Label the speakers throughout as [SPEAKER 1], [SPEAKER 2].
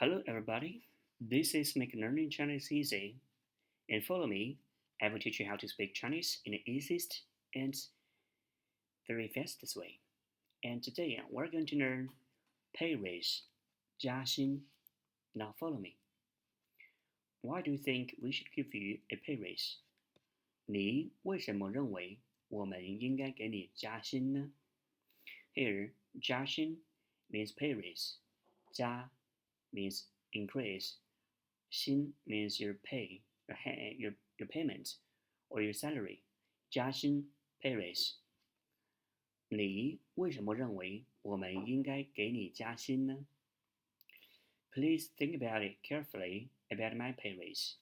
[SPEAKER 1] Hello, everybody. This is Make Learning Chinese Easy. And follow me. I will teach you how to speak Chinese in the easiest and very fastest way. And today we're going to learn pay raise, 加薪. Now follow me. Why do you think we should give you a pay raise? 你为什么认为我们应该给你加薪呢? Here, 加薪 means pay raise. 加 means increase. 薪 means your pay, your payment, or your salary. 加薪 pay raise. 你为什么认为我们应该给你加薪呢? Please think about it carefully about my pay raise.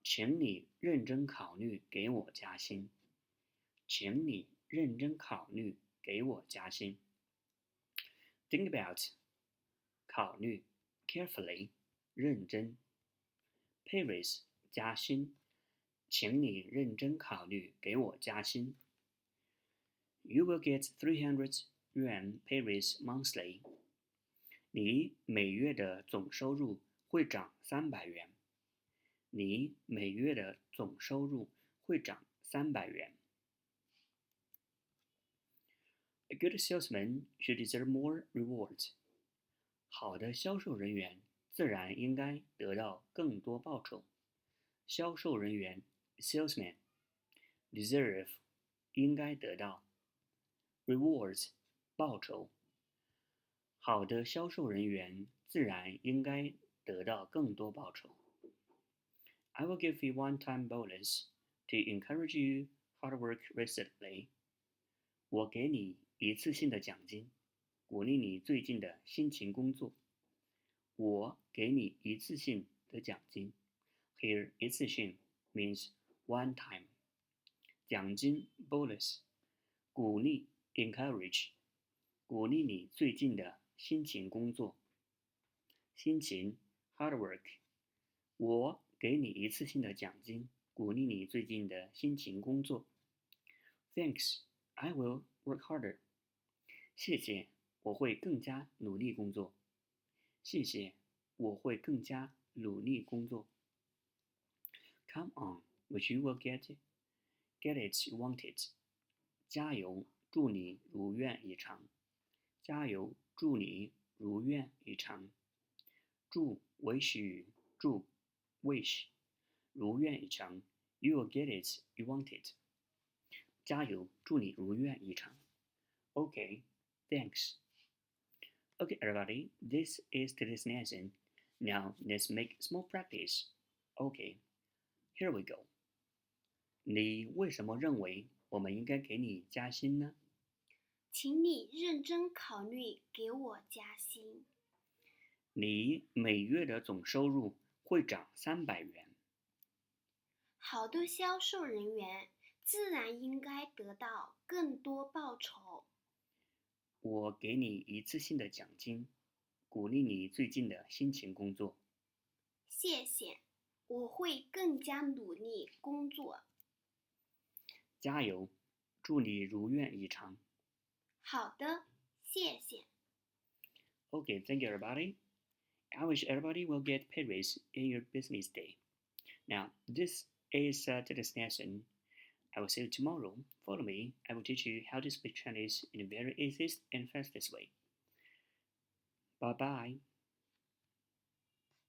[SPEAKER 1] 请你认真考虑给我加薪。请你认真考虑给我加薪。Think about 考虑 carefully 认真 pay raise 加薪。请你认真考虑给我加薪。You will get 300 yuan pay raise monthly. 你每月的总收入会涨300元。你每月的总收入会涨300元。A good salesman should deserve more reward. 好的销售人员自然应该得到更多报酬。销售人员 salesman deserve 应该得到 rewards 报酬。好的销售人员自然应该得到更多报酬。I will give you one-time bonus to encourage you hard work recently. 我给你一次性的奖金，鼓励你最近的辛勤工作。我给你一次性的奖金。Here, 一次性 means one time. 奖金 bonus. 鼓励 encourage. 鼓励你最近的辛勤工作。辛勤 hard work. 我给你一次性的奖金，鼓励你最近的辛勤工作。Thanks, I will work harder. 谢谢，我会更加努力工作。谢谢，我会更加努力工作。Come on, which you will get it you want it. 加油，祝你如愿以偿。加油，祝你如愿以偿。祝 wish you 祝 wish 如愿以偿 you will get it you want it. 加油，祝你如愿以偿。Okay, thanks. Okay, everybody, this is today's lesson. Now let's make small practice. Okay, here we go. 你为什么认为我们应该给你加薪呢？
[SPEAKER 2] 请你认真考虑给我加薪。
[SPEAKER 1] 你每月的总收入会涨300元。
[SPEAKER 2] 好的销售人员自然应该得到更多报酬。
[SPEAKER 1] 我给你一次性的奖金，鼓励你最近的辛勤工作。
[SPEAKER 2] 谢谢，我会更加努力工作。
[SPEAKER 1] 加油，祝你如愿以偿。
[SPEAKER 2] 好的，谢谢。
[SPEAKER 1] Okay, thank you, everybody. I wish everybody will get pay raise in your business day. Now, this is today's lesson. I will see you tomorrow. Follow me. I will teach you how to speak Chinese in a very easiest and fastest way. Bye-bye.